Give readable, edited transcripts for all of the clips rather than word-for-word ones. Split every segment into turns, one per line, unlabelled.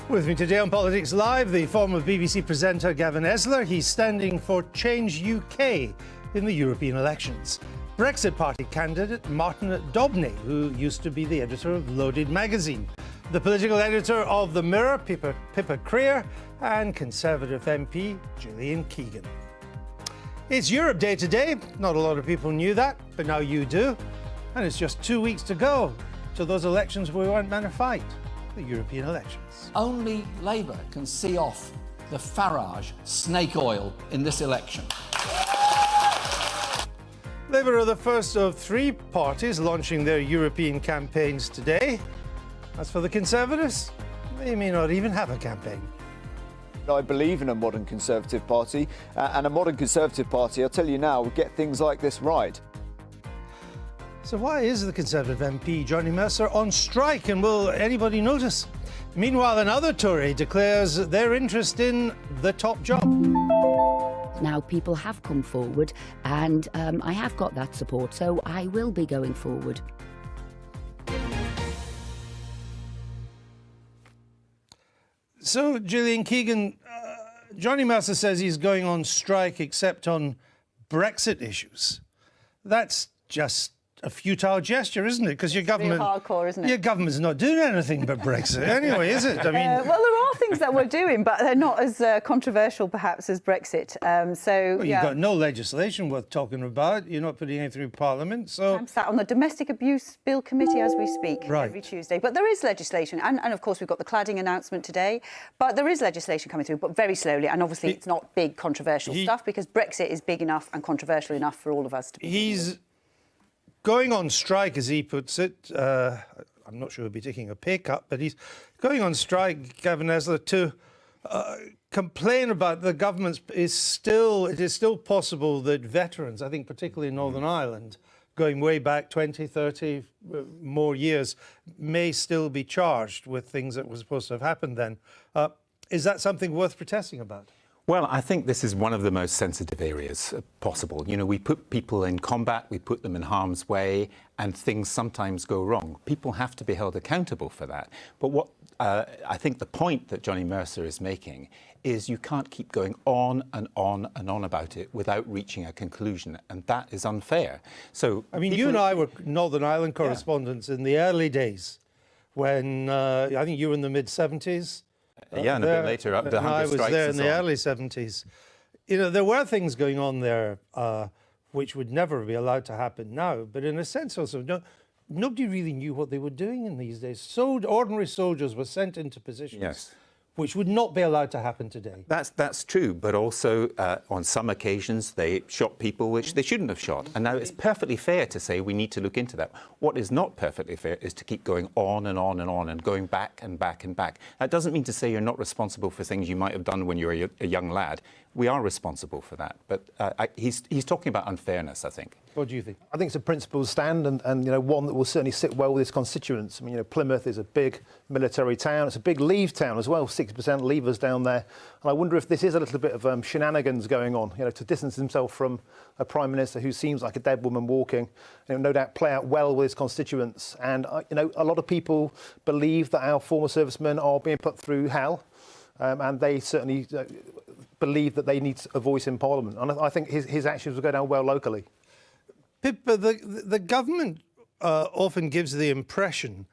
With me today on Politics Live, the former BBC presenter Gavin Esler. He's standing for Change UK in the European elections. Brexit Party candidate Martin Daubney, who used to be the editor of Loaded magazine. The political editor of The Mirror, Pippa Crerar, and Conservative MP Gillian Keegan. It's Europe Day today. Not a lot of people knew that, but now you do. And it's just 2 weeks to go to those elections we weren't meant to fight, the European elections.
Only Labour can see off the Farage snake oil in this election.
Labour are the first of three parties launching their European campaigns today. As for the Conservatives, they may not even have a campaign.
I believe in a modern Conservative Party, and a modern Conservative Party, I'll tell you now, will get things like this right.
So why is the Conservative MP Johnny Mercer on strike, and will anybody notice? Meanwhile, another Tory declares their interest in the top job.
Now people have come forward and I have got that support, so I will be going forward.
So, Gillian Keegan, Johnny Mercer says he's going on strike except on Brexit issues. That's just a futile gesture, isn't it? Because your government,
really hardcore, isn't it?
Your government's not doing anything but Brexit anyway, is it? I mean,
well, there are things that we're doing, but they're not as controversial, perhaps, as Brexit.
Well, you've got no legislation worth talking about. You're not putting it through Parliament, so
I'm sat on the Domestic Abuse Bill Committee as we speak
Right.
every Tuesday. But there is legislation, and of course we've got the cladding announcement today. But there is legislation coming through, but very slowly. And obviously it's not big controversial stuff because Brexit is big enough and controversial enough for all of us to be.
He's going on strike, as he puts it. I'm not sure he'll be taking a pay cut, but he's going on strike, Gavin Esler, to complain about the government's. It is still possible that veterans, I think particularly in Northern Ireland, going way back 20, 30 more years, may still be charged with things that were supposed to have happened then. Is that something worth protesting about?
Well, I think this is one of the most sensitive areas possible. You know, we put people in combat, we put them in harm's way, and things sometimes go wrong. People have to be held accountable for that. But what I think the point that Johnny Mercer is making is you can't keep going on and on and on about it without reaching a conclusion, and that is unfair. So,
I mean, you and I were Northern Ireland correspondents in the early days when I think you were in the mid-70s.
Yeah, and a bit later up the hunger strikes.
I was there in the early 70s. You know, there were things going on there which would never be allowed to happen now. But in a sense also, nobody really knew what they were doing in these days. So ordinary soldiers were sent into positions which would not be allowed to happen today.
That's true, but also on some occasions they shot people which they shouldn't have shot. And now it's perfectly fair to say we need to look into that. What is not perfectly fair is to keep going on and on and on and going back and back and back. That doesn't mean to say you're not responsible for things you might have done when you were a young lad. We are responsible for that. But he's talking about unfairness, I think.
What do you think?
I think it's a principled stand and you know, one that will certainly sit well with his constituents. I mean, you know, Plymouth is a big military town. It's a big leave town as well, 60% leavers down there. And I wonder if this is a little bit of shenanigans going on, you know, to distance himself from a Prime Minister who seems like a dead woman walking, you know, no doubt play out well with his constituents. And, you know, a lot of people believe that our former servicemen are being put through hell. And they certainly believe that they need a voice in Parliament. And I think his actions will go down well locally.
Pippa, the government often gives the impression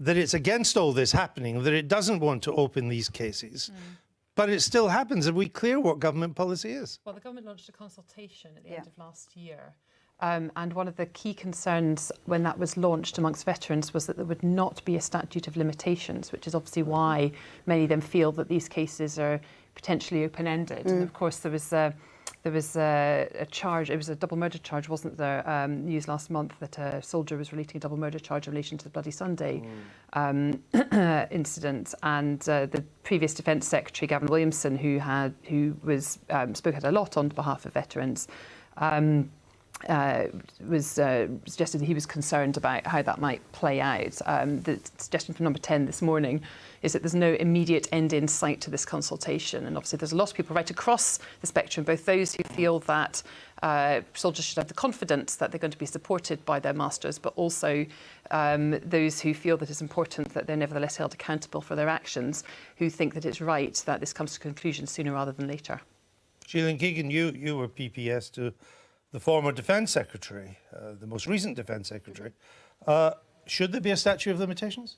that it's against all this happening, that it doesn't want to open these cases. But it still happens. Are we clear what government policy is?
Well, the government launched a consultation at the end of last year. And one of the key concerns when that was launched amongst veterans was that there would not be a statute of limitations, which is obviously why many of them feel that these cases are potentially open-ended. And of course, there was a charge, it was a double murder charge, wasn't there? News last month that a soldier was relating a double murder charge in relation to the Bloody Sunday incident. And the previous Defence Secretary, Gavin Williamson, who spoke out a lot on behalf of veterans, was suggested that he was concerned about how that might play out. The suggestion from Number 10 this morning is that there's no immediate end in sight to this consultation. And obviously there's a lot of people right across the spectrum, both those who feel that soldiers should have the confidence that they're going to be supported by their masters, but also those who feel that it's important that they're nevertheless held accountable for their actions, who think that it's right that this comes to conclusion sooner rather than later.
Gillian Keegan, you were PPS to the former Defence Secretary, the most recent Defence Secretary. Should there be a statute of limitations?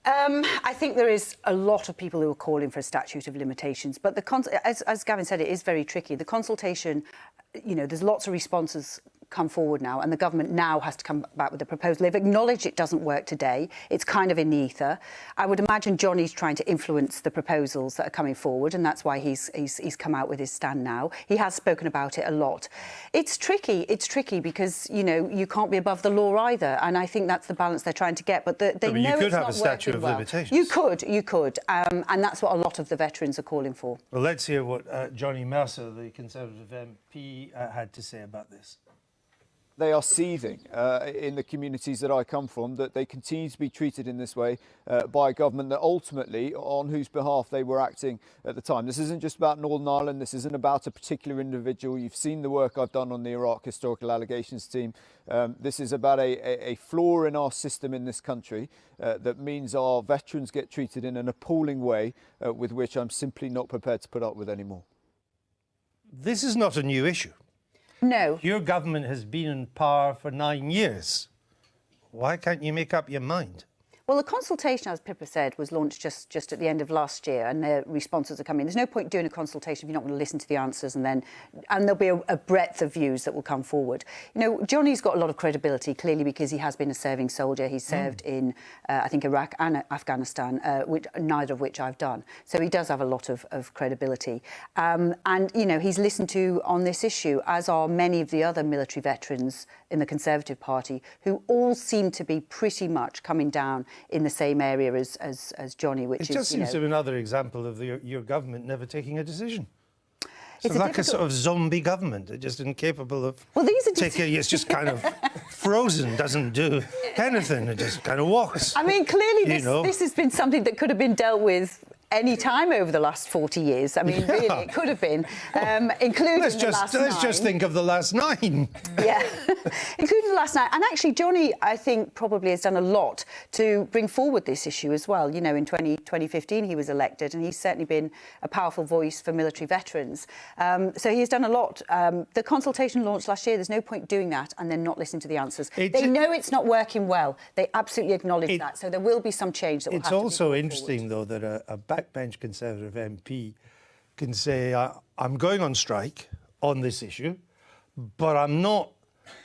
I think there is a lot of people who are calling for a statute of limitations, but as Gavin said, it is very tricky. The consultation, you know, there's lots of responses come forward now, and the government now has to come back with a proposal. They've acknowledged it doesn't work today. It's kind of in the ether. I would imagine Johnny's trying to influence the proposals that are coming forward, and that's why he's come out with his stand now. He has spoken about it a lot. It's tricky. It's tricky because, you know, you can't be above the law either, and I think that's the balance they're trying to get. But they know
you could
it's
have
not
a statute of
well.
limitations.
You could, and that's what a lot of the veterans are calling for.
Well, let's hear what Johnny Mercer, the Conservative MP, had to say about this.
They are seething in the communities that I come from, that they continue to be treated in this way by a government that ultimately, on whose behalf they were acting at the time. This isn't just about Northern Ireland, this isn't about a particular individual. You've seen the work I've done on the Iraq Historical Allegations team. This is about a flaw in our system in this country that means our veterans get treated in an appalling way with which I'm simply not prepared to put up with anymore.
This is not a new issue.
No.
Your government has been in power for 9 years. Why can't you make up your mind?
Well, the consultation, as Pippa said, was launched just at the end of last year, and the responses are coming. There's no point doing a consultation if you're not going to listen to the answers, and there'll be a breadth of views that will come forward. You know, Johnny's got a lot of credibility, clearly, because he has been a serving soldier. He's served in, I think, Iraq and Afghanistan, neither of which I've done. So he does have a lot of credibility. And, you know, he's listened to on this issue, as are many of the other military veterans in the Conservative Party, who all seem to be pretty much coming down in the same area as Johnny, which is,
it just seems to be another example of your government never taking a decision. It's like a sort of zombie government, they're just incapable of taking. It's just kind of frozen, doesn't do anything. It just kind of walks.
I mean, clearly this has been something that could have been dealt with any time over the last 40 years. I mean, really, it could have been, including the last 9.
Let's just think of the last 9.
Yeah, including the last 9. And actually, Johnny, I think, probably has done a lot to bring forward this issue as well. You know, in 2015, he was elected, and he's certainly been a powerful voice for military veterans. So he has done a lot. The consultation launched last year. There's no point doing that and then not listening to the answers. They know it's not working well. They absolutely acknowledge that. So there will be some change that will have to be
It's also interesting, though, that a backbench Conservative MP can say, I'm going on strike on this issue, but I'm not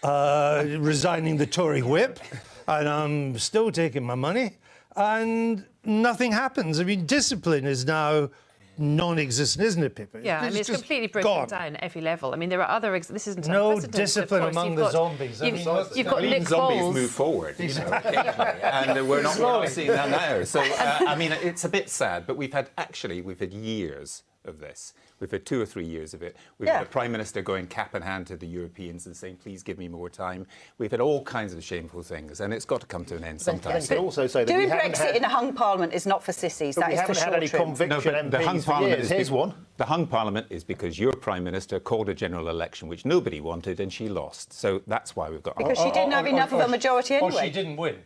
resigning the Tory whip, and I'm still taking my money, and nothing happens. I mean, discipline is now non-existent, isn't it, Pippa?
Yeah, I mean, it's completely broken down at every level. I mean, there are other... This isn't
no discipline among the zombies.
You've got Nick
zombies
Bowles.
Move forward, you know, and we're not seeing that now. So, I mean, it's a bit sad, but we've had years of this. We've had 2 or 3 years of it. We've had a Prime Minister going cap in hand to the Europeans and saying, please give me more time. We've had all kinds of shameful things, and it's got to come to an end sometime.
You could also say that
doing Brexit in a hung parliament is not for sissies. That is for short
we haven't had any conviction MPs for years. Here's one.
The hung parliament is because your Prime Minister called a general election which nobody wanted, and she lost. So that's why we've got...
Because she didn't have enough of a majority anyway.
Or she didn't win.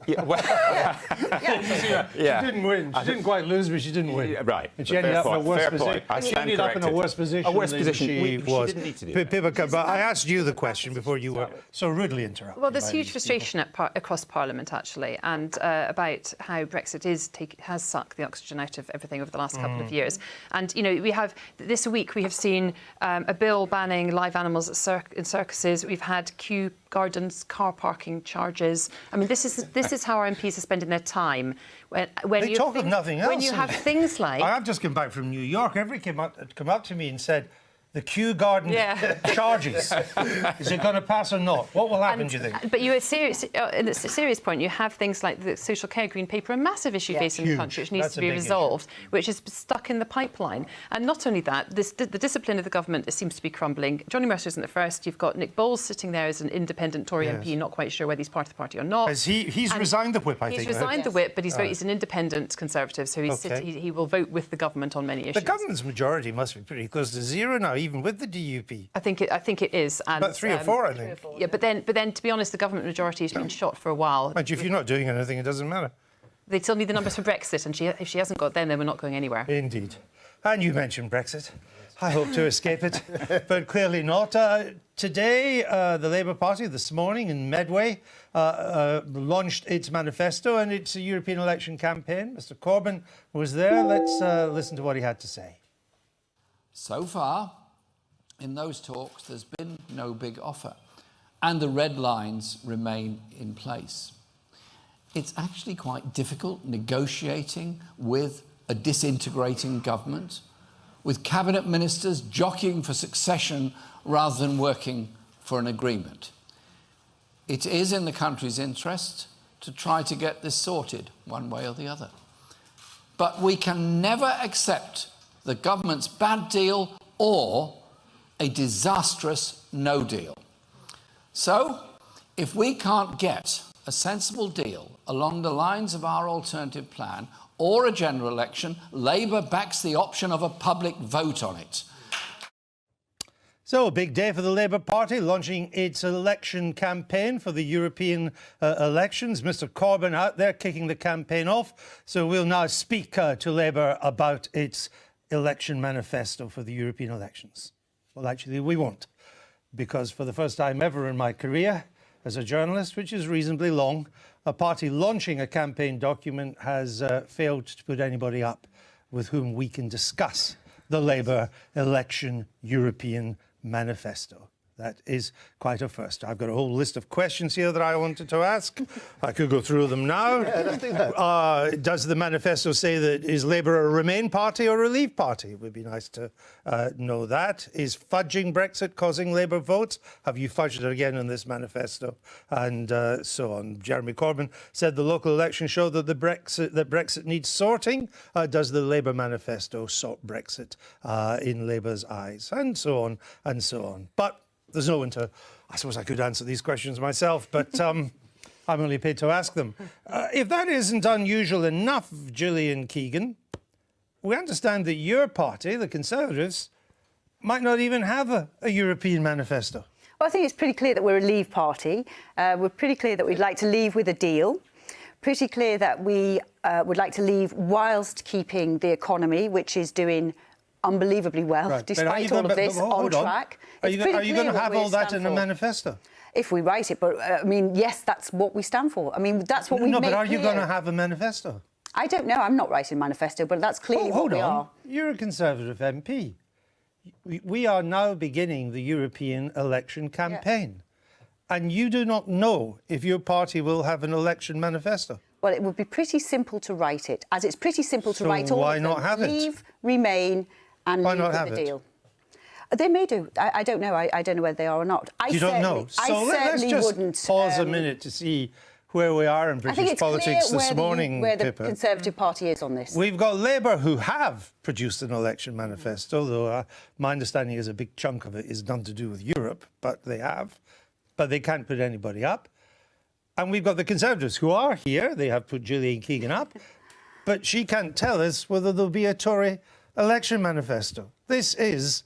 Yeah, well,
She didn't win. She didn't quite lose, but she didn't win.
Yeah, right.
And she ended up in a worse position.
She ended up in a worse position.
She was.
She didn't need to do
Pippa, but I asked you the question before you were so rudely interrupted.
Well, there's huge frustration across Parliament, actually, and about how Brexit has sucked the oxygen out of everything over the last couple of years. And, you know, we have, this week, we have seen a bill banning live animals in circuses. We've had Kew Gardens car parking charges. I mean, this is how our MPs are spending their time. When
they talk of nothing else.
When you have things like...
I've just come back from New York. Everybody come up to me and said, the Kew Garden charges. Is it going to pass or not? What will happen, do you think?
But a serious point, you have things like the social care green paper, a massive issue facing the country, which needs to be resolved, which is stuck in the pipeline. And not only that, the discipline of the government seems to be crumbling. Johnny Mercer isn't the first. You've got Nick Bowles sitting there as an independent Tory MP, not quite sure whether he's part of the party or not.
He's resigned the whip, I think.
He's resigned the whip, but he's an independent Conservative, so he will vote with the government on many issues.
The government's majority must be pretty close to zero now. even with the DUP.
I think it is. And,
about 3 or 4, I think.
Yeah, but then, to be honest, the government majority has been shot for a while.
But if you're not doing anything, it doesn't matter.
They still need the numbers for Brexit, and if she hasn't got them, then we're not going anywhere.
Indeed. And you mentioned Brexit. I hope to escape it, but clearly not. Today, the Labour Party, this morning in Medway, launched its manifesto and its European election campaign. Mr. Corbyn was there. Let's listen to what he had to say.
So far, in those talks, there's been no big offer, and the red lines remain in place. It's actually quite difficult negotiating with a disintegrating government, with cabinet ministers jockeying for succession rather than working for an agreement. It is in the country's interest to try to get this sorted one way or the other. But we can never accept the government's bad deal or a disastrous no deal. So, if we can't get a sensible deal along the lines of our alternative plan or a general election, Labour backs the option of a public vote on it.
So, a big day for the Labour Party, launching its election campaign for the European elections. Mr. Corbyn out there kicking the campaign off. So we'll now speak to Labour about its election manifesto for the European elections. Well, actually, we won't, because for the first time ever in my career as a journalist, which is reasonably long, a party launching a campaign document has failed to put anybody up with whom we can discuss the Labour election European manifesto. That is quite a first. I've got a whole list of questions here that I wanted to ask. I could go through them now.
Yeah, let's do that.
Does the manifesto say that is Labour a Remain party or a Leave party? It would be nice to know that. Is fudging Brexit causing Labour votes? Have you fudged it again in this manifesto? And so on. Jeremy Corbyn said the local election showed that Brexit needs sorting. Does the Labour manifesto sort Brexit in Labour's eyes? And so on and so on. But there's no one to... I suppose I could answer these questions myself, but I'm only paid to ask them. If that isn't unusual enough, Gillian Keegan, we understand that your party, the Conservatives, might not even have a European manifesto.
Well, I think it's pretty clear that we're a Leave party. We're pretty clear that we'd like to leave with a deal. Pretty clear that we would like to leave whilst keeping the economy, which is doing unbelievably well, despite all of this, on track.
Are you going to have all that in a manifesto?
If we write it, but I mean, yes, that's what we stand for. I mean, that's what we make clear.
No, but are you going to have a manifesto?
I don't know. I'm not writing a manifesto, but that's clearly what we are.
You're a Conservative MP. We are now beginning the European election campaign. Yeah. And you do not know if your party will have an election manifesto.
Well, it would be pretty simple to write it, as it's pretty simple to write all
why
of them.
Not have it?
Leave, Remain, and
why
leave
not
with
have
the
it?
deal. They may do. I don't know. I don't know whether they are or not.
You don't know. So let's just pause a minute to see where we are in British politics this morning,
where the
Pippa.
Conservative Party is on this.
We've got Labour who have produced an election manifesto, though my understanding is a big chunk of it is none to do with Europe, but they have. But they can't put anybody up. And we've got the Conservatives who are here. They have put Gillian Keegan up. But she can't tell us whether there'll be a Tory election manifesto. This is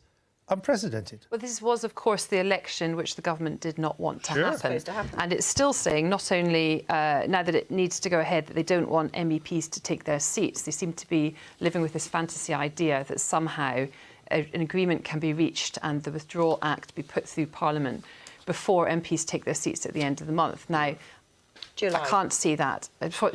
unprecedented.
Well, this was, of course, the election which the government did not want to happen. And it's still saying not only now that it needs to go ahead that they don't want MEPs to take their seats. They seem to be living with this fantasy idea that somehow an agreement can be reached and the Withdrawal Act be put through Parliament before MPs take their seats at the end of the month. Now, July. I can't see that. Before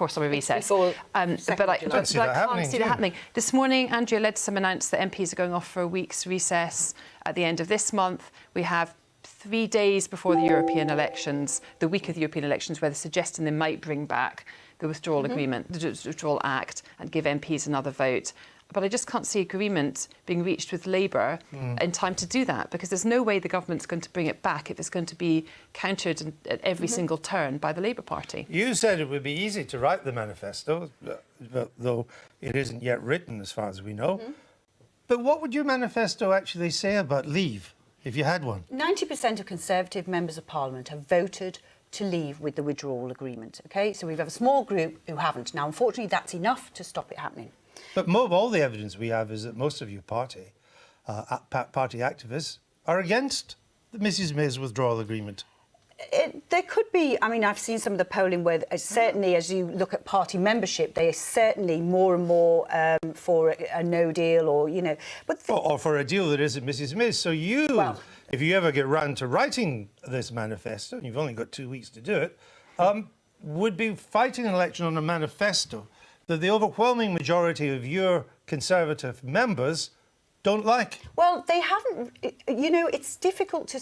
summer recess. But I can't see that happening. This morning, Andrea Leadsom announced that MPs are going off for a week's recess at the end of this month. We have 3 days before the European elections, the week of the European elections, where they're suggesting they might bring back the withdrawal agreement, the Withdrawal Act, and give MPs another vote. But I just can't see agreement being reached with Labour in time to do that, because there's no way the government's going to bring it back if it's going to be countered at every single turn by the Labour Party. You
said it would be easy to write the manifesto, though it isn't yet written as far as we know. But what would your manifesto actually say about leave, if you had one?
90% of Conservative members of Parliament have voted to leave with the withdrawal agreement, OK? So we have a small group who haven't. Now, unfortunately, that's enough to stop it happening.
But all the evidence we have is that most of your party party activists are against the Mrs May's withdrawal agreement.
There could be, I mean, I've seen some of the polling where certainly as you look at party membership, they are certainly more and more for a no deal or, you know. But
or for a deal that isn't Mrs May's. So if you ever get round to writing this manifesto, and you've only got 2 weeks to do it, would be fighting an election on a manifesto that the overwhelming majority of your Conservative members don't like.
Well, they haven't, you know, it's difficult to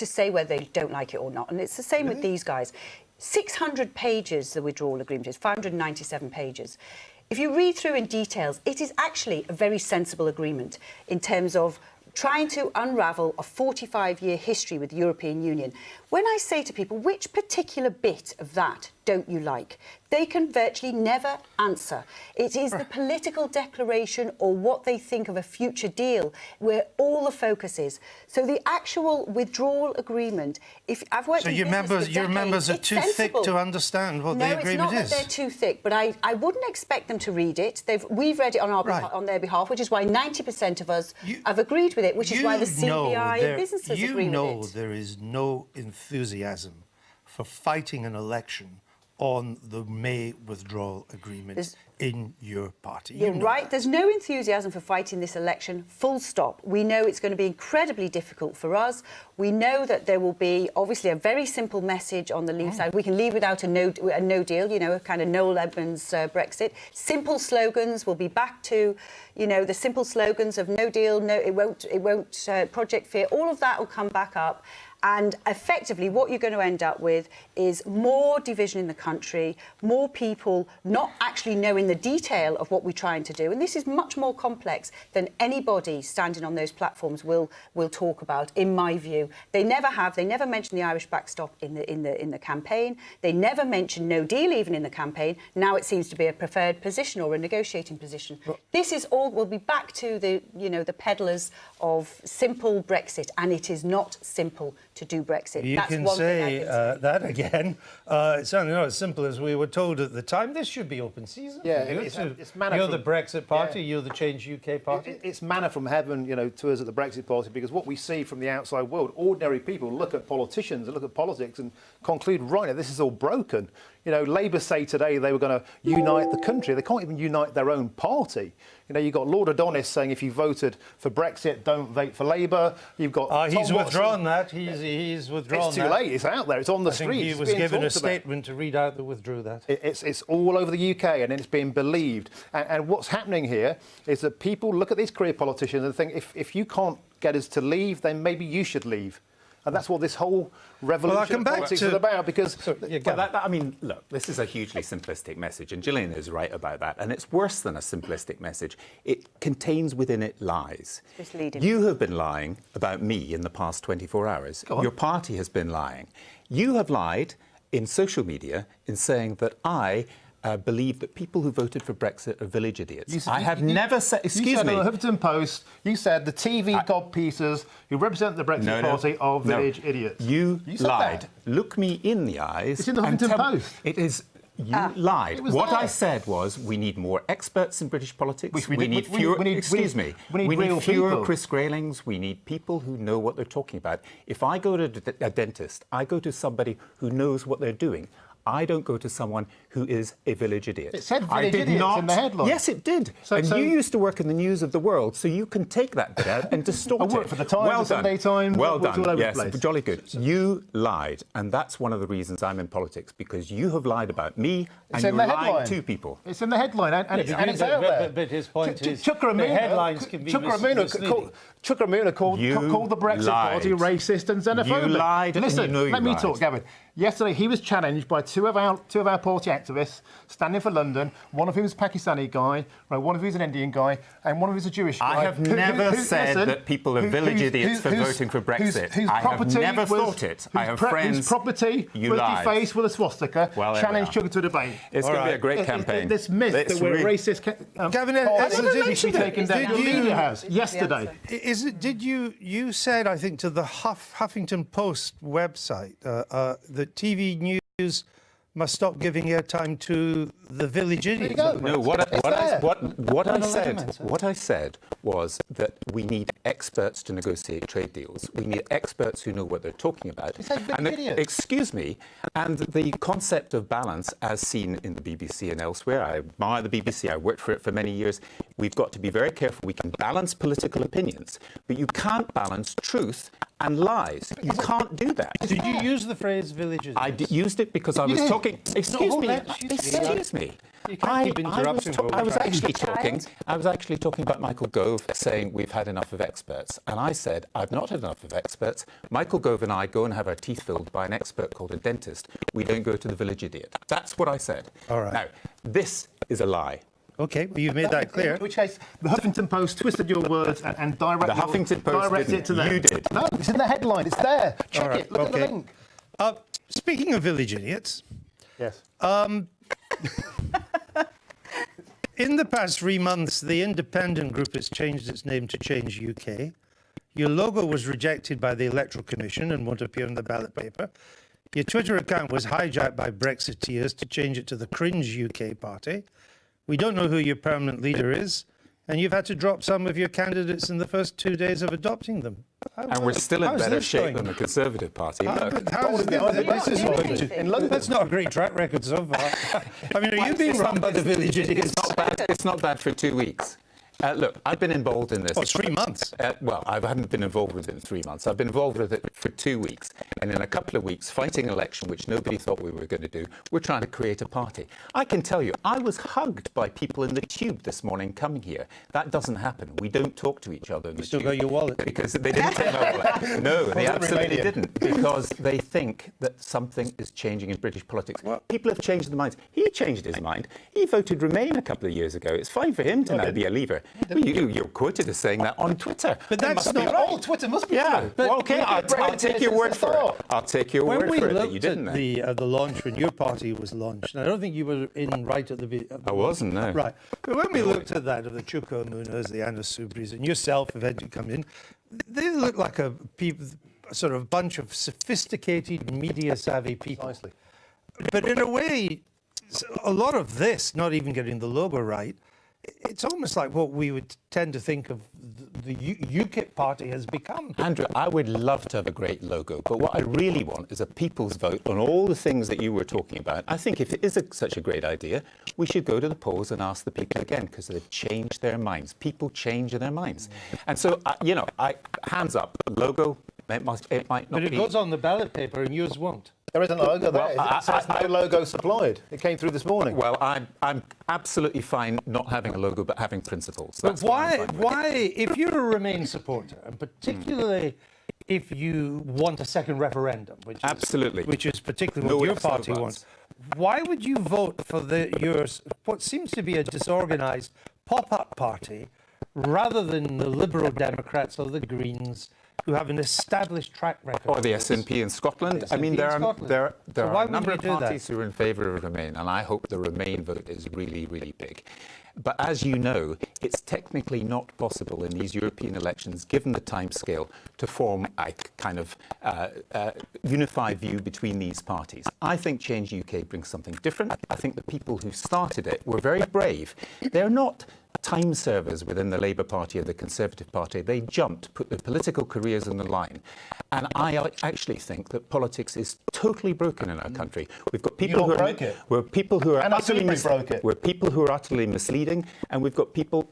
say whether they don't like it or not. And it's the same with these guys. 600 pages, the withdrawal agreement is, 597 pages. If you read through in details, it is actually a very sensible agreement in terms of trying to unravel a 45-year history with the European Union. When I say to people, which particular bit of that don't you like? They can virtually never answer. It is the political declaration or what they think of a future deal where all the focus is. So the actual withdrawal agreement, if I've worked in business for decades,
your members are too thick to understand what the agreement is.
No, it's not that they're too thick, but I wouldn't expect them to read it. We've read it on their behalf, which is why 90% of us have agreed with it, which is why the CBI and businesses agree with it.
You know there is no enthusiasm for fighting an election on the May withdrawal agreement in your party.
You're right. There's no enthusiasm for fighting this election, full stop. We know it's going to be incredibly difficult for us. We know that there will be, obviously, a very simple message on the Leave side. We can leave without a no deal, you know, a kind of Noel Edmonds Brexit. Simple slogans. We'll be back to, you know, the simple slogans of no deal, no, it won't, Project Fear. All of that will come back up. And effectively, what you're going to end up with is more division in the country, more people not actually knowing the detail of what we're trying to do. And this is much more complex than anybody standing on those platforms will talk about, in my view. They never have. They never mention the Irish backstop in the campaign. They never mention no deal even in the campaign. Now it seems to be a preferred position or a negotiating position. This is all. We'll be back to the peddlers of simple Brexit, and it is not simple to do Brexit.
You can say that again. It's certainly not as simple as we were told at the time. This should be open season.
Yeah,
it's manna. You're the Brexit Party. You're the Change UK Party.
It's manna from heaven, you know, to us at the Brexit Party, because what we see from the outside world, ordinary people look at politicians and look at politics and conclude, right, this is all broken. You know, Labour say today they were going to unite the country. They can't even unite their own party. You know, you've got Lord Adonis saying if you voted for Brexit, don't vote for Labour. You've got
he's withdrawn that. He's withdrawn that.
It's too late. It's out there. It's on the streets.
He was given a statement to read out that withdrew that.
It's all over the UK and it's being believed. And what's happening here is that people look at these career politicians and think, if you can't get us to leave, then maybe you should leave. And that's what this whole revolution of politics is about, because...
I mean, look, this is a hugely simplistic message, and Gillian is right about that. And it's worse than a simplistic message. It contains within it lies.
Misleading.
You have been lying about me in the past 24 hours. Your party has been lying. You have lied in social media in saying that I... believe that people who voted for Brexit are village idiots. I have never said... Excuse me.
You said on the Huffington Post, you said the TV godpieces who represent the Brexit Party are village idiots.
You lied. That. Look me in the eyes.
It's in the Huffington Post.
It is... You lied. What I said was we need more experts in British politics. We need fewer... Excuse me. We need fewer Chris Graylings. We need people who know what they're talking about. If I go to a dentist, I go to somebody who knows what they're doing. I don't go to someone who is a village idiot.
It said village idiots in the headline.
Yes, it did. You used to work in the News of the World, so you can take that bit out and distort it.
I worked for the Times, the Sunday Times.
Well done. Yes, jolly good. You lied, and that's one of the reasons I'm in politics, because you have lied about me, and you're lying to people.
It's in the headline, and it's out there.
But his point is the headlines can be misleading.
Chukwuemeka called the Brexit Party racist and xenophobic.
You lied.
Listen, let me talk, Gavin. Yesterday, he was challenged by two of our party activists standing for London. One of whom is a Pakistani guy, one of whom is an Indian guy, and one of whom is a Jewish guy.
I have never said that people are village idiots for voting for Brexit. I have never thought it. I have friends.
Whose property was defaced with a swastika. Challenged Chugga to a debate.
It's going to be a great campaign.
This myth that we're racist.
Gavin Esler,
should be taken down. The media has yesterday.
Did you said, I think, to the Huffington Post website that TV news must stop giving airtime to the village idiot.
No, what I said was that we need experts to negotiate trade deals. We need experts who know what they're talking about. Excuse me, and the concept of balance, as seen in the BBC and elsewhere, I admire the BBC, I worked for it for many years. We've got to be very careful. We can balance political opinions, but you can't balance truth and lies. You can't do that.
Did you use the phrase village idiot?
I used it because I was talking. Excuse me.
You can't keep interrupting.
I was actually talking about Michael Gove saying we've had enough of experts, and I said I've not had enough of experts. Michael Gove and I go and have our teeth filled by an expert called a dentist. We don't go to the village idiot. That's what I said.
All right.
Now, this is a lie.
OK, well, you've made that clear.
In which case, the Huffington Post twisted your words and directed
The Huffington Post
it to them.
You did.
No, it's in the headline. It's there. Check
right,
it. Look at the link.
Speaking of village idiots,
Yes.
in the past 3 months, the independent group has changed its name to Change UK. Your logo was rejected by the Electoral Commission and won't appear on the ballot paper. Your Twitter account was hijacked by Brexiteers to change it to the Cringe UK Party. We don't know who your permanent leader is, and you've had to drop some of your candidates in the first 2 days of adopting them.
And we're still in better shape than the Conservative Party.
That's not a great track record so far. I mean, are you being run by the village idiots?
It's not bad for 2 weeks. Look, I've been involved in this.
Oh, it's 3 months.
Well, I haven't been involved with it in 3 months. I've been involved with it for 2 weeks. And in a couple of weeks, fighting an election, which nobody thought we were going to do, we're trying to create a party. I can tell you, I was hugged by people in the tube this morning coming here. That doesn't happen. We don't talk to each other in the tube.
You still got your wallet?
Because they didn't take my wallet. No, they absolutely didn't. Because they think that something is changing in British politics. Well, people have changed their minds. He changed his mind. He voted Remain a couple of years ago. It's fine for him to now be a Leaver. You're quoted as saying that on Twitter.
But that's not right.
Oh, Twitter must be
true.
But
well, OK, I'll take your word for it. I'll take your word for it that you didn't.
When we looked at the launch, when your party was launched, and I don't think you were in right at the
I wasn't, no.
Right. But when we looked at that, of the Chuko Munas, the Anna Subris, and yourself eventually come in, they look like a sort of bunch of sophisticated, media-savvy people.
Precisely.
But in a way, a lot of this, not even getting the logo right, it's almost like what we would tend to think of the UKIP party has become.
Andrew, I would love to have a great logo, but what I really want is a people's vote on all the things that you were talking about. I think if it is such a great idea, we should go to the polls and ask the people again, because they've changed their minds. People change their minds. And so, hands up, logo, it might not be.
But it goes on the ballot paper and yours won't.
There isn't a logo there. It says no logo supplied. It came through this morning.
Well, I'm absolutely fine not having a logo, but having principles.
But why, if you're a Remain supporter, and particularly if you want a second referendum, which is particularly what your party wants, why would you vote for what seems to be a disorganised pop-up party rather than the Liberal Democrats or the Greens, who have an established track record?
Or the SNP in Scotland. I mean, there are a number of parties who are in favour of Remain, and I hope the Remain vote is really, really big. But as you know, it's technically not possible in these European elections, given the timescale, to form a kind of unified view between these parties. I think Change UK brings something different. I think the people who started it were very brave. They're not time servers within the Labour Party or the Conservative Party. They jumped, put their political careers on the line. And I actually think that politics is totally broken in our country. We've got people who are utterly misleading, and we've got people,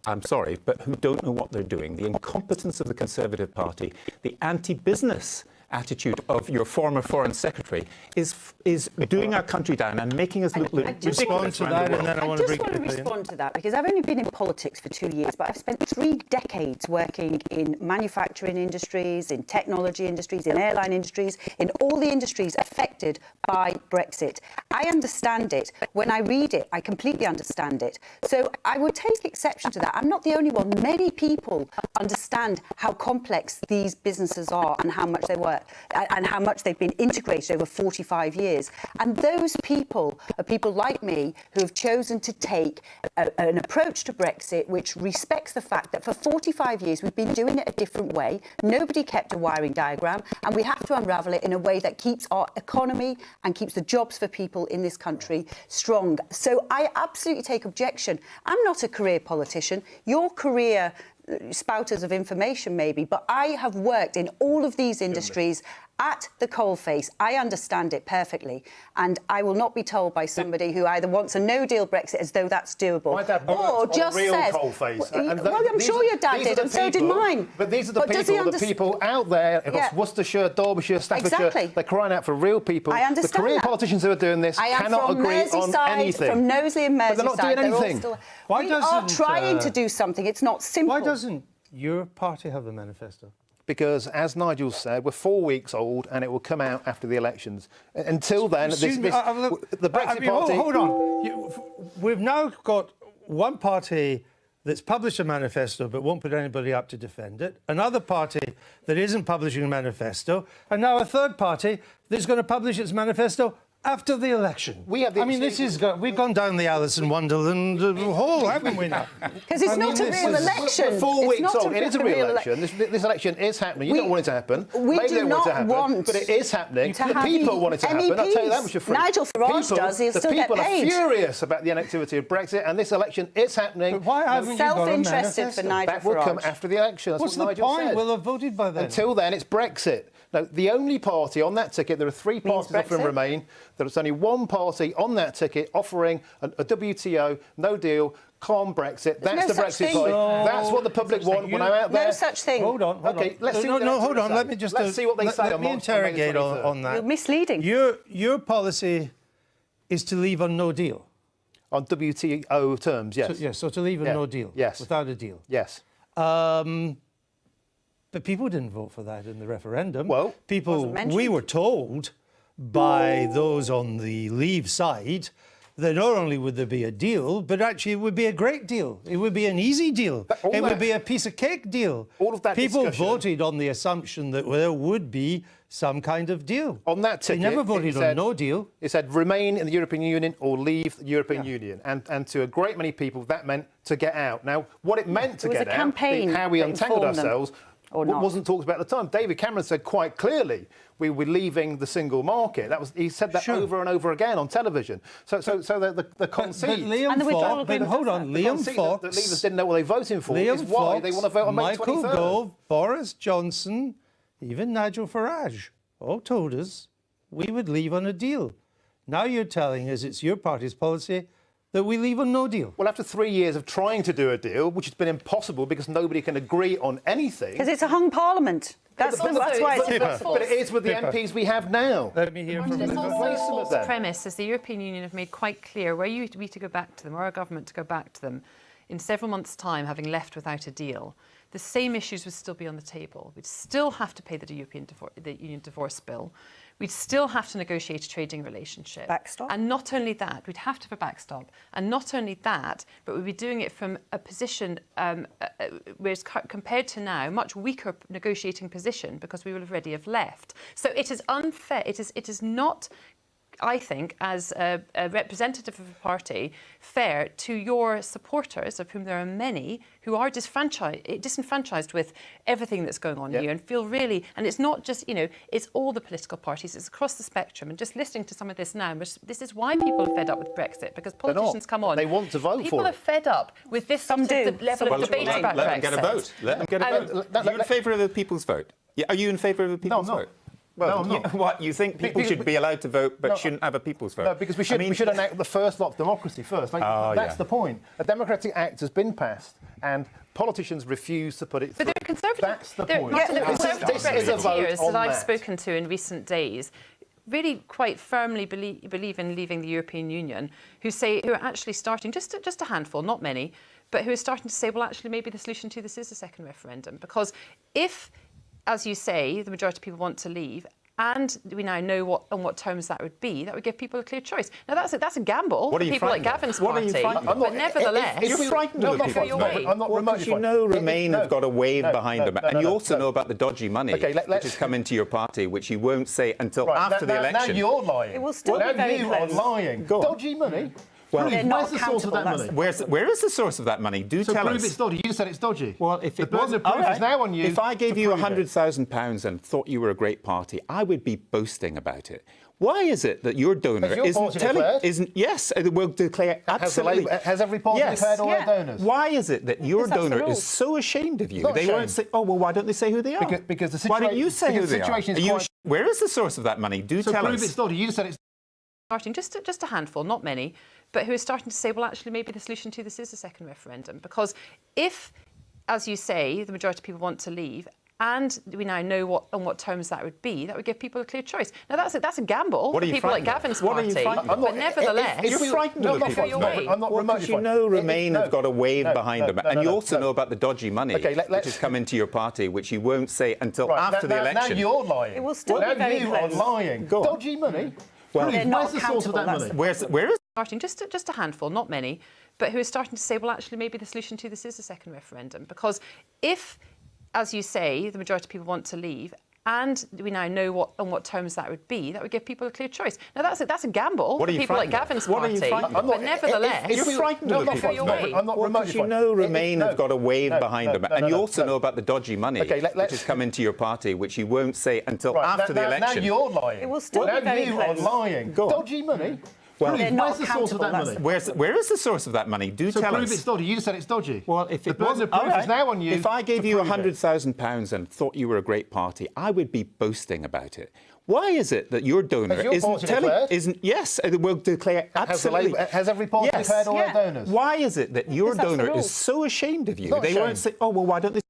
I'm sorry, but who don't know what they're doing. The incompetence of the Conservative Party, the anti-business attitude of your former Foreign Secretary is doing our country down and making us look ridiculous.
I just want to respond to that, because I've only been in politics for 2 years, but I've spent 3 decades working in manufacturing industries, in technology industries, in airline industries, in all the industries affected by Brexit. I understand it. When I read it, I completely understand it. So I would take exception to that. I'm not the only one. Many people understand how complex these businesses are and how much they work. and how much they've been integrated over 45 years. And those people are people like me who have chosen to take an approach to Brexit which respects the fact that for 45 years we've been doing it a different way. Nobody kept a wiring diagram, and we have to unravel it in a way that keeps our economy and keeps the jobs for people in this country strong. So I absolutely take objection. I'm not a career politician. Your career spouters of information maybe, but I have worked in all of these industries at the coalface. I understand it perfectly, and I will not be told by somebody who either wants a no-deal Brexit as though that's doable,
My dad
or just
real
says,
coalface.
well, I'm sure your dad did, and so did mine.
But these are the people out there across Worcestershire, Derbyshire, Staffordshire.
Exactly.
They're crying out for real people.
I understand
the career
that.
politicians who are doing this cannot agree on anything.
From Knowsley and Merseyside,
but they're not doing anything.
We are trying to do something. It's not simple.
Why doesn't your party have a manifesto?
Because, as Nigel said, we're 4 weeks old and it will come out after the elections. Until then, the Brexit Party...
Hold on. We've now got one party that's published a manifesto but won't put anybody up to defend it, another party that isn't publishing a manifesto, and now a third party that's going to publish its manifesto after the election. We've gone down the Alice in Wonderland hole, haven't we now?
Because it's not a real election.
We're 4 weeks old. It is a real election. This election is happening. You don't want it to happen.
We do not want
but it is happening. The people want it to happen. I'll tell you that much for free.
Nigel Farage does. He'll still get paid.
The people are furious about the inactivity of Brexit, and this election is happening.
But why haven't you got a
self-interested
manifesto?
for Nigel Farage?
That will come after the election. That's
What's
what
the
Nigel
point?
said.
We'll have voted by then.
Until then, it's Brexit. Now, the only party on that ticket, there are three parties offering Remain. There's only one party on that ticket offering a WTO, no deal, calm Brexit. That's the Brexit Party. That's what the public want when I'm out there.
No such thing.
Hold on.
Okay, let's see.
Hold on. Let me
see what they say.
Let me interrogate on that.
You're misleading.
Your policy is to leave on no deal.
On WTO terms, yes.
So to leave on no deal.
Yes.
Without a deal.
Yes.
But people didn't vote for that in the referendum.
Well,
we were told by those on the Leave side that not only would there be a deal, but actually it would be a great deal. It would be an easy deal. It would be a piece of cake deal.
All of that
people
discussion,
voted on the assumption that there would be some kind of deal.
On that ticket,
they never voted on no deal.
It said remain in the European Union or leave the European Union. And to a great many people, that meant to get out. Now, what it meant to get out, how we untangled ourselves, wasn't talked about at the time. David Cameron said quite clearly we were leaving the single market. He said that over and over again on television. So the conceit.
Hold on, Liam Fox.
The leaders didn't know what they were voting for. Is why they want to vote on May 23rd.
Michael Gove, Boris Johnson, even Nigel Farage all told us we would leave on a deal. Now you're telling us it's your party's policy that we leave on no deal.
Well, after 3 years of trying to do a deal, which has been impossible because nobody can agree on anything...
Because it's a hung parliament. That's why it's...
But it is with the MPs we have now.
Let me hear from
It's also a false premise, as the European Union have made quite clear, were we to go back to them, or our government to go back to them, in several months' time, having left without a deal, the same issues would still be on the table. We'd still have to pay the Union divorce bill. We'd still have to negotiate a trading relationship.
Backstop.
And not only that, we'd have to have a backstop. And not only that, but we'd be doing it from a position, whereas compared to now, much weaker negotiating position because we will already have left. So it is unfair. It is not, I think, as a representative of a party, fair to your supporters, of whom there are many, who are disenfranchised with everything that's going on here and feel really... And it's not just, it's all the political parties, it's across the spectrum. And just listening to some of this now, this is why people are fed up with Brexit, because politicians come on.
They want to vote for it.
People are fed up with this level of debate about Brexit.
Let them get a vote. Let them get a vote. Are you in favour of the people's vote? Are you in favour of the people's vote? Well,
no, I'm not.
What, you think people should be allowed to vote but shouldn't have a people's vote?
No, because we should enact the first lot of democracy first. That's the point. A Democratic Act has been passed and politicians refuse to put it through.
But they're conservative.
That's the point.
The conservative Brexiteers that I've
that.
spoken to in recent days really quite firmly believe in leaving the European Union, who are actually starting, just a handful, not many, but who are starting to say, well, actually, maybe the solution to this is a second referendum. Because if, as you say, the majority of people want to leave, and we now know on what terms that would be, that would give people a clear choice. Now, that's a gamble for people like Gavin's party, but nevertheless...
You're frightened of the people.
I'm not remotely
because you know Remain have got a wave behind them, and you also know about the dodgy money which has come into your party, which you won't say until after the election.
Now you're lying.
It will still be very
you
close.
are lying. Dodgy money?
Well,
where's the source of that money?
Where is the source of that money? Do tell us.
Prove it's dodgy. You said it's dodgy.
Well, if it
the burden of proof is now on you.
If I gave you £100,000 and thought you were a great party, I would be boasting about it. Why is it that your donor will declare absolutely?
Has every party declared all their donors?
Why is it that your donor is so ashamed of you? They won't say, oh, well, why don't they say who they are?
Because the situation...
Why don't you say who they are?
Is
where is the source of that money? Do tell us.
Prove it's dodgy. You said it's...
Starting just a handful, not many, but who are starting to say, well, actually, maybe the solution to this is a second referendum. Because if, as you say, the majority of people want to leave, and we now know on what terms that would be, that would give people a clear choice. Now, that's a gamble for people like Gavin's party, but nevertheless...
You're frightened of the people.
I'm not remotely
because you know Remain have got a wave behind them, and you also know about the dodgy money which has come into your party, which you won't say until after the election.
Now you're lying.
It will still be very close.
Now you are lying. Dodgy money?
Well,
where's the source of that money?
Where is
starting just a handful, not many, but who are starting to say, well, actually, maybe the solution to this is a second referendum. Because if, as you say, the majority of people want to leave, and we now know on what terms that would be, that would give people a clear choice. Now, that's a gamble for people like Gavin's party, but nevertheless...
You're frightened of the people.
I'm not remotely
because you know Remain have got a wave behind them, and you also know about the dodgy money which has come into your party, which you won't say until after the election.
Now you're lying.
It will still be very close.
You are lying. Dodgy money?
Well,
where's the source of that money?
Where is the source of that money? Do tell us.
Prove it's dodgy. You said it's dodgy.
Well, if
the burden of proof is now on you.
If I gave you £100,000 and thought you were a great party, I would be boasting about it. Why is it that your donor will declare absolutely?
Has every party declared all their donors?
Why is it that your donor is so ashamed of you? They won't say, oh, well, why don't they?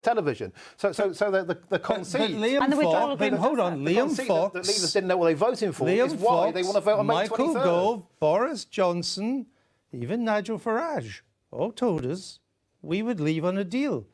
Television. So the conceit.
Hold on, Liam Fox.
The leaders didn't know what they're voting for.
Liam
is why
Fox,
they want to vote on May 23rd.
Michael Gove, Boris Johnson, even Nigel Farage all told us we would leave on a deal.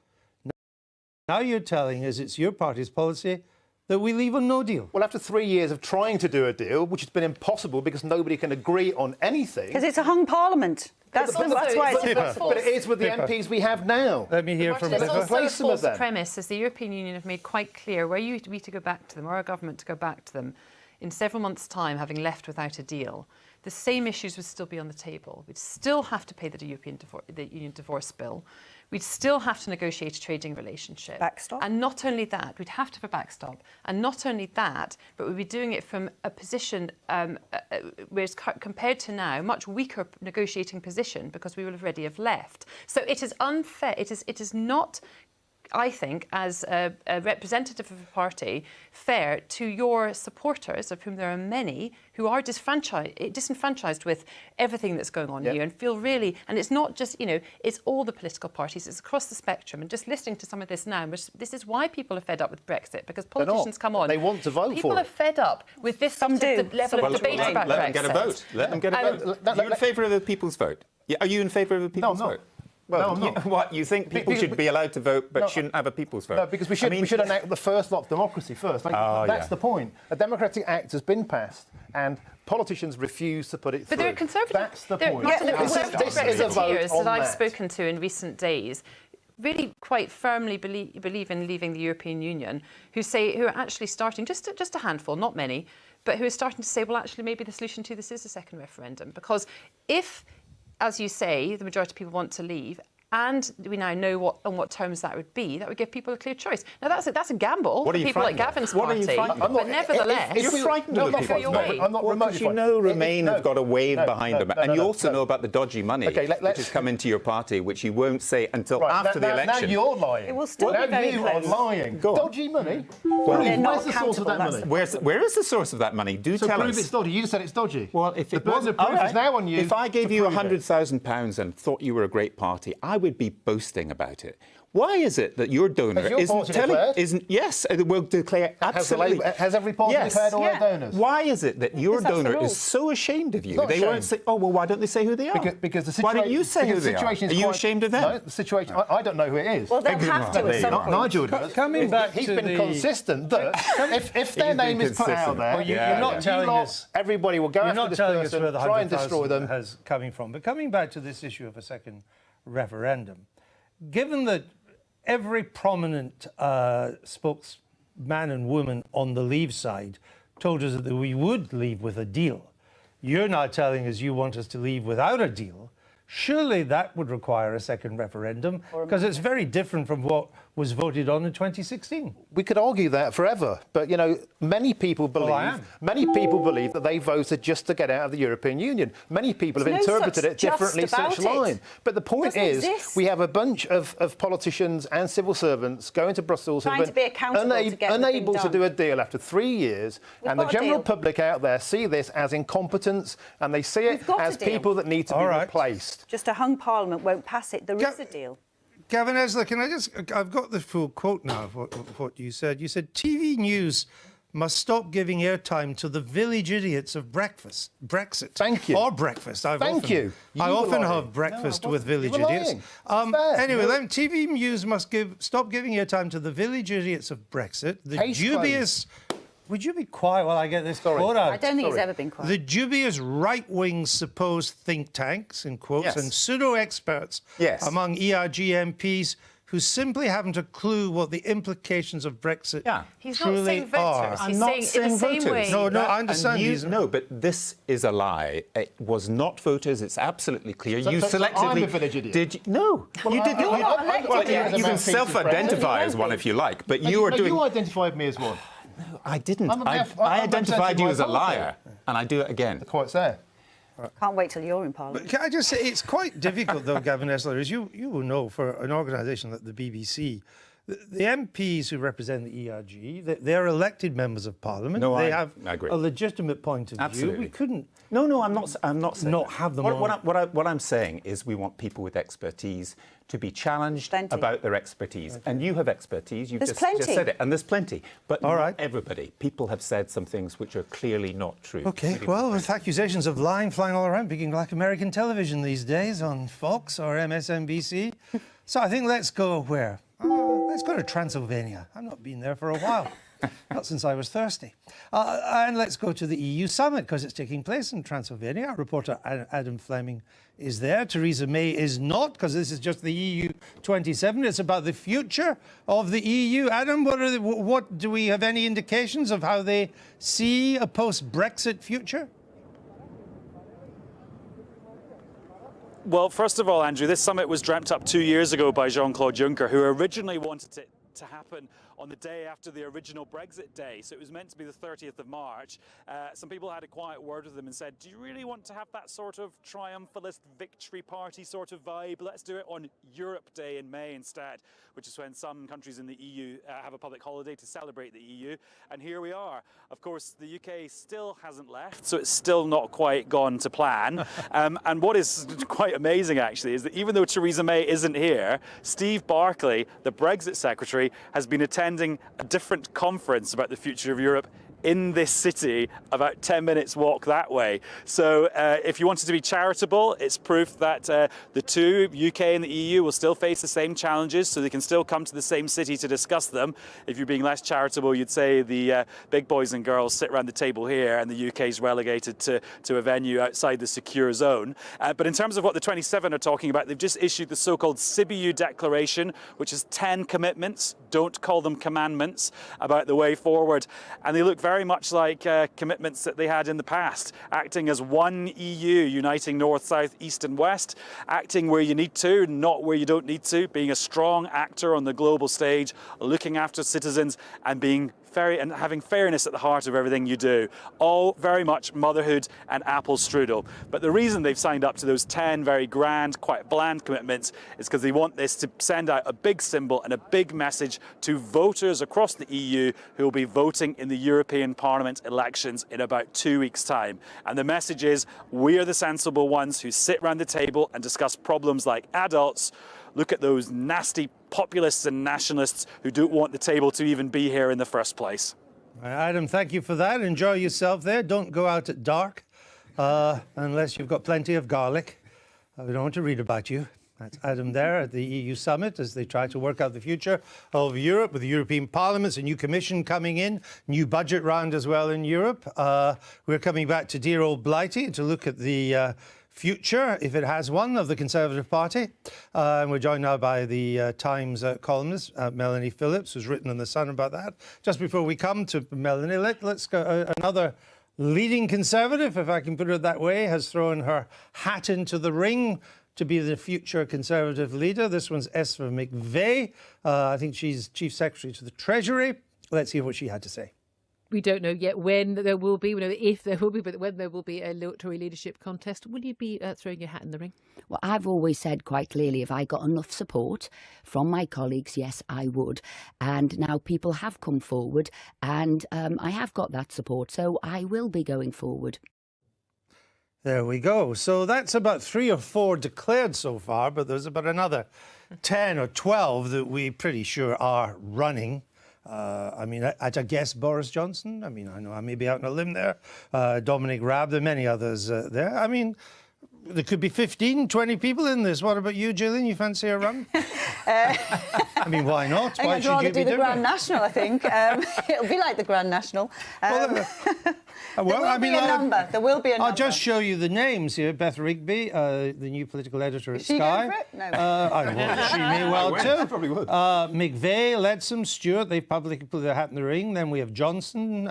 Now you're telling us it's your party's policy that we leave on no deal.
Well, after 3 years of trying to do a deal, which has been impossible because nobody can agree on anything.
Because it's a hung parliament. That's why it's
Pippa. But it is with the MPs we have now.
Let me hear from
It's
Pippa.
also a false premise, as the European Union have made quite clear, were we to go back to them, or our government to go back to them, in several months' time, having left without a deal, the same issues would still be on the table. We'd still have to pay the Union divorce bill. We'd still have to negotiate a trading relationship.
Backstop.
And not only that, we'd have to have a backstop. And not only that, but we'd be doing it from a position, whereas compared to now, much weaker negotiating position, because we will already have left. So it is unfair. It is not, I think, as a representative of a party, fair to your supporters, of whom there are many, who are disenfranchised with everything that's going on here and feel really, and it's not just, it's all the political parties, it's across the spectrum. And just listening to some of this now, this is why people are fed up with Brexit, because politicians come on.
They want to vote for it.
People are fed up with this level of debate about Brexit.
Let them get a vote. Let them get a vote. Are you in favour of the people's vote? Yeah, are you in favour of the people's vote?
Well, no, I'm not.
What, you think people should be allowed to vote but shouldn't have a people's vote?
No, because we should enact the first lot of democracy first. That's the point. A Democratic Act has been passed and politicians refuse to put it through.
But there are conservative...
That's the point.
This is a vote that I've spoken to in recent days really quite firmly believe in leaving the European Union, who are actually starting, just a handful, not many, but who are starting to say, well, actually, maybe the solution to this is a second referendum. Because if, as you say, the majority of people want to leave, and we now know on what terms that would be, that would give people a clear choice. Now, that's a gamble for people like Gavin's party, but nevertheless...
You're frightened of the people.
I'm not remotely
because you know Remain have got a wave behind them, and you also know about the dodgy money which has come into your party, which you won't say until after the election.
Now you're lying.
It will still be very close.
You are lying. Dodgy money?
Where's
the source of that money?
Where is the source of that money? Do tell us.
Prove it's dodgy. You said it's dodgy.
Well, if
the burden of proof is now on you.
If I gave you £100,000 and thought you were a great party, I would be boasting about it. Why is it that your donor will declare absolutely?
Has every party declared all their donors?
Why is it that your donor is so ashamed of you? They won't say, oh, well, why don't they say who they are?
Because the situation...
Why don't you say who they are? Are you ashamed of them?
No, the situation... I don't know who it is.
Well, they'll have to at some point.
Nigel does. He's been consistent that if their name is put out there,
you're not telling us...
Everybody will go after this person, try and destroy them.
Has coming from. But coming back to this issue of a second referendum, given that every prominent spokesman and woman on the Leave side told us that we would leave with a deal. You're now telling us you want us to leave without a deal. Surely that would require a second referendum, because it's very different from what was voted on in 2016.
We could argue that forever, but you know, many people believe that they voted just to get out of the European Union. Many people have interpreted it differently, such line. But the point is, we have a bunch of politicians and civil servants going to Brussels who have been unable to do a deal after 3 years, and the general public out there see this as incompetence, and they see it as people that need to be replaced.
Just a hung parliament won't pass it. There is a deal.
Gavin Esler, can I just... I've got the full quote now of what you said. You said, TV news must stop giving airtime to the village idiots of Brexit.
Thank you.
Or breakfast. I
often
have breakfast with village idiots. Anyway, TV news must stop giving airtime to the village idiots of Brexit. The dubious... Would you be quiet while I get this quote out?
I don't think he's ever been quiet.
The dubious right-wing supposed think tanks, in quotes, and pseudo-experts among ERG MPs who simply haven't a clue what the implications of Brexit truly are.
He's not saying voters.
No, I understand.
No, but this is a lie. It was not voters. It's absolutely clear. You selectively...
I'm a village idiot.
Did you? No. Well, you did not. Well, you can self-identify as one if you like, but you are doing...
You identified me as one.
No, I didn't. I identified you as a liar, and I do it again.
The quote's there.
Can't wait till you're in Parliament.
But can I just say, it's quite difficult, though, Gavin Esler, as you will know, for an organisation like the BBC, the MPs who represent the ERG, they're elected members of Parliament.
No,
they have
I agree.
a legitimate point of view.
Absolutely.
We couldn't...
No, I'm not saying
not
that.
have them
What I'm saying is we want people with expertise to be challenged about their expertise. And you have expertise. You've just said it. And there's plenty. But not everybody. People have said some things which are clearly not true.
OK, well, with accusations of lying flying all around, being like American television these days on Fox or MSNBC. So I think let's go where? Let's go to Transylvania. I've not been there for a while. Not since I was thirsty. And let's go to the EU summit, because it's taking place in Transylvania. Our reporter Adam Fleming is there. Theresa May is not, because this is just the EU 27. It's about the future of the EU. Adam, what do we have any indications of how they see a post-Brexit future?
Well, first of all, Andrew, this summit was dreamt up 2 years ago by Jean-Claude Juncker, who originally wanted it to happen on the day after the original Brexit day. So it was meant to be the 30th of March. Some people had a quiet word with them and said, do you really want to have that sort of triumphalist victory party sort of vibe? Let's do it on Europe Day in May instead, which is when some countries in the EU have a public holiday to celebrate the EU. And here we are. Of course, the UK still hasn't left, so it's still not quite gone to plan. And what is quite amazing, actually, is that even though Theresa May isn't here, Steve Barclay, the Brexit secretary, has been attending a different conference about the future of Europe in this city, about 10 minutes walk that way. So if you wanted to be charitable, it's proof that the two, UK and the EU, will still face the same challenges, so they can still come to the same city to discuss them. If you're being less charitable, you'd say the big boys and girls sit around the table here and the UK is relegated to a venue outside the secure zone. But in terms of what the 27 are talking about, they've just issued the so-called Sibiu Declaration, which is 10 commitments, don't call them commandments, about the way forward. And they look very much like commitments that they had in the past, acting as one EU, uniting north, south, east and west, acting where you need to, not where you don't need to, being a strong actor on the global stage, looking after citizens and being and having fairness at the heart of everything you do. All very much motherhood and apple strudel. But the reason they've signed up to those 10 very grand, quite bland commitments is because they want this to send out a big symbol and a big message to voters across the EU who will be voting in the European Parliament elections in about 2 weeks' time. And the message is, we are the sensible ones who sit around the table and discuss problems like adults, look at those nasty populists and nationalists who don't want the table to even be here in the first place.
Adam, thank you for that. Enjoy yourself there. Don't go out at dark unless you've got plenty of garlic. We don't want to read about you. That's Adam there at the EU summit as they try to work out the future of Europe with the European Parliament, a new commission coming in, new budget round as well in Europe. We're coming back to dear old Blighty to look at the future, if it has one, of the Conservative Party. And we're joined now by the Times columnist, Melanie Phillips, who's written in The Sun about that. Just before we come to Melanie, let's go. Another leading Conservative, if I can put it that way, has thrown her hat into the ring to be the future Conservative leader. This one's Esther McVey. I think she's Chief Secretary to the Treasury. Let's hear what she had to say.
We don't know yet when there will be, we know if there will be, but when there will be a Tory leadership contest. Will you be throwing your hat in the ring?
Well, I've always said quite clearly, if I got enough support from my colleagues, yes, I would. And now people have come forward and I have got that support, so I will be going forward.
There we go. So that's about 3 or 4 declared so far, but there's about another 10 or 12 that we're pretty sure are running. I mean, at a guess, Boris Johnson. I mean, I know I may be out on a limb there. Dominic Raab, there are many others there. I mean, there could be 15, 20 people in this. What about you, Gillian? You fancy a run? I mean, why not?
I think I'd rather do the Grand National, I think. It'll be like the Grand National. There will be a number.
I'll just show you the names here. Beth Rigby, the new political editor at
Is she
Sky.
going for it? No.
I know, she may well too.
She probably would.
McVey, Leadsom, Stewart, they've publicly put their hat in the ring. Then we have Johnson,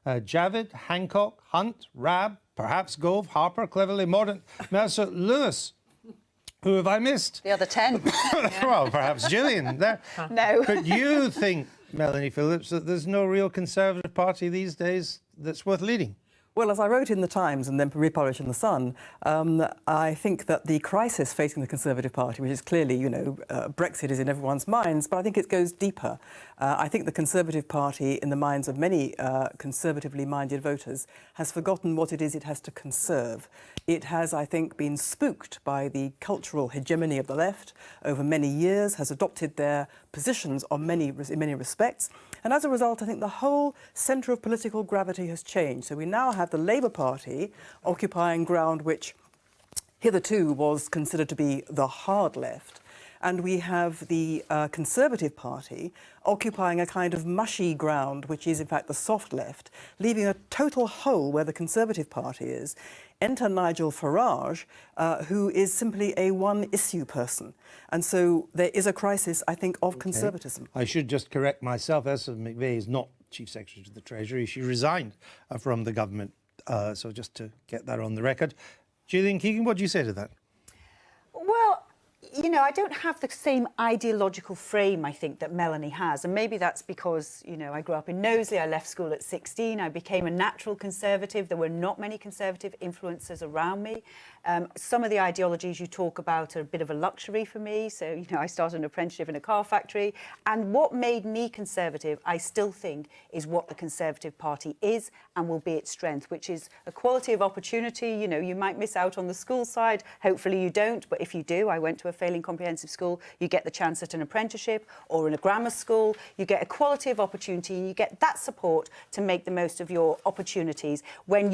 Javid, Hancock, Hunt, Raab, perhaps Gove, Harper, Cleverly, Mordaunt, Mercer, Lewis. Who have I missed?
The other 10.
Well, perhaps Gillian there.
No.
But you think, Melanie Phillips, that there's no real Conservative Party these days that's worth leading?
Well, as I wrote in The Times and then republished in The Sun, I think that the crisis facing the Conservative Party, which is clearly, you know, Brexit is in everyone's minds, but I think it goes deeper. I think the Conservative Party, in the minds of many conservatively minded voters, has forgotten what it is it has to conserve. It has, I think, been spooked by the cultural hegemony of the left over many years, has adopted their positions in many respects. And as a result, I think the whole centre of political gravity has changed. So we now have the Labour Party occupying ground which hitherto was considered to be the hard left. And we have the Conservative Party occupying a kind of mushy ground, which is in fact the soft left, leaving a total hole where the Conservative Party is. Enter Nigel Farage, who is simply a one-issue person. And so there is a crisis, I think, of conservatism.
I should just correct myself. Esther McVey is not Chief Secretary to the Treasury. She resigned from the government. So just to get that on the record. Gillian Keegan, what do you say to that?
Well, you know, I don't have the same ideological frame, I think, that Melanie has. And maybe that's because, you know, I grew up in Knowsley, I left school at 16, I became a natural Conservative. There were not many Conservative influences around me. Some of the ideologies you talk about are a bit of a luxury for me. So, you know, I started an apprenticeship in a car factory. And what made me Conservative, I still think, is what the Conservative Party is and will be its strength, which is equality of opportunity. You know, you might miss out on the school side. Hopefully you don't. But if you do, I went to a failing comprehensive school, you get the chance at an apprenticeship or in a grammar school. You get equality of opportunity and you get that support to make the most of your opportunities. When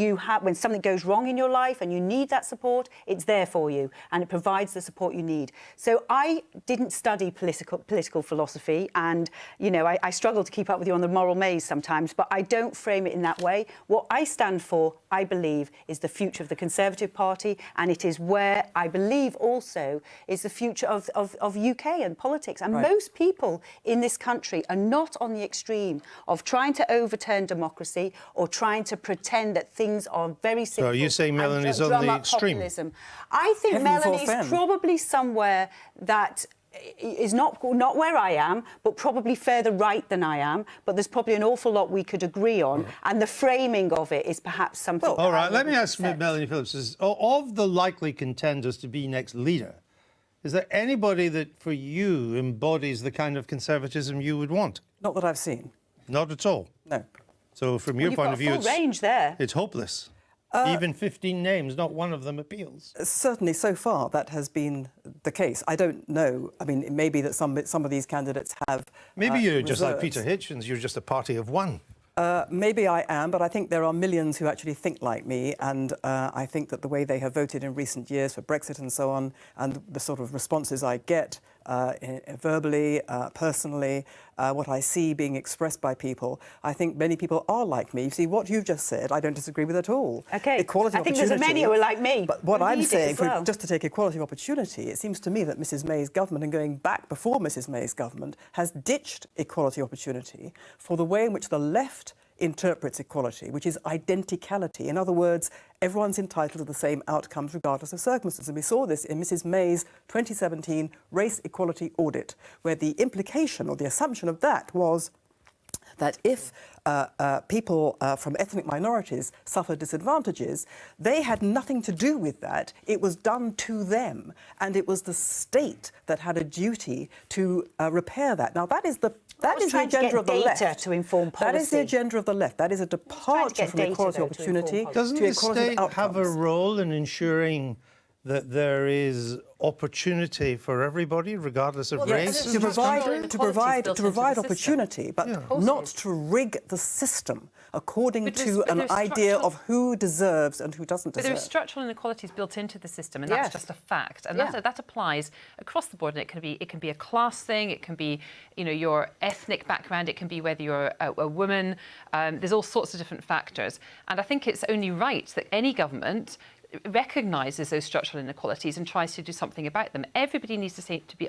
something goes wrong in your life and you need that support, it's there for you and it provides the support you need. So I didn't study political philosophy and, you know, I struggle to keep up with you on the moral maze sometimes, but I don't frame it in that way. What I stand for, I believe, is the future of the Conservative Party, and it is where I believe also is the future of UK and politics. And most people in this country are not on the extreme of trying to overturn democracy or trying to pretend that things are very simple.
So are you saying Melanie's on the extreme?
Populism. I think Melanie's probably somewhere that is not where I am, but probably further right than I am. But there's probably an awful lot we could agree on, and the framing of it is perhaps something.
Well, all right, let me ask Melanie Phillips, of the likely contenders to be next leader, is there anybody that, for you, embodies the kind of conservatism you would want?
Not that I've seen.
Not at all?
No.
So from your point of view,
range there.
It's hopeless. Even 15 names, not one of them appeals.
Certainly, so far, that has been the case. I don't know. I mean, it may be that some of these candidates have
Maybe you're just like
reserves.
Peter Hitchens, you're just a party of one.
Maybe I am, but I think there are millions who actually think like me, and I think that the way they have voted in recent years for Brexit and so on, and the sort of responses I get verbally, personally, what I see being expressed by people, I think many people are like me. You see, what you've just said, I don't disagree with at all.
Okay.
Equality
I think
opportunity.
there's many who are like me.
But what I'm saying,
well.
just to take equality of opportunity, it seems to me that Mrs May's government, and going back before Mrs May's government, has ditched equality opportunity for the way in which the left interprets equality, which is identicality. In other words, everyone's entitled to the same outcomes regardless of circumstances. And we saw this in Mrs May's 2017 race equality audit, where the implication or the assumption of that was that if people from ethnic minorities suffered disadvantages, they had nothing to do with that. It was done to them, and it was the state that had a duty to repair that. Now, that is the agenda of the left.
Data to inform policy.
That is the agenda of the left. That is a departure from equality of opportunity
Doesn't
to
the
equality
state
of
have a
outcomes.
role in ensuring that there is opportunity for everybody, regardless of race?
To provide opportunity, but not to rig the system according to an idea of who deserves and who doesn't deserve.
But there are structural inequalities built into the system, and that's just a fact. And that applies across the board. And it can be a class thing. It can be, your ethnic background. It can be whether you're a woman. There's all sorts of different factors. And I think it's only right that any government recognises those structural inequalities and tries to do something about them. Everybody needs to be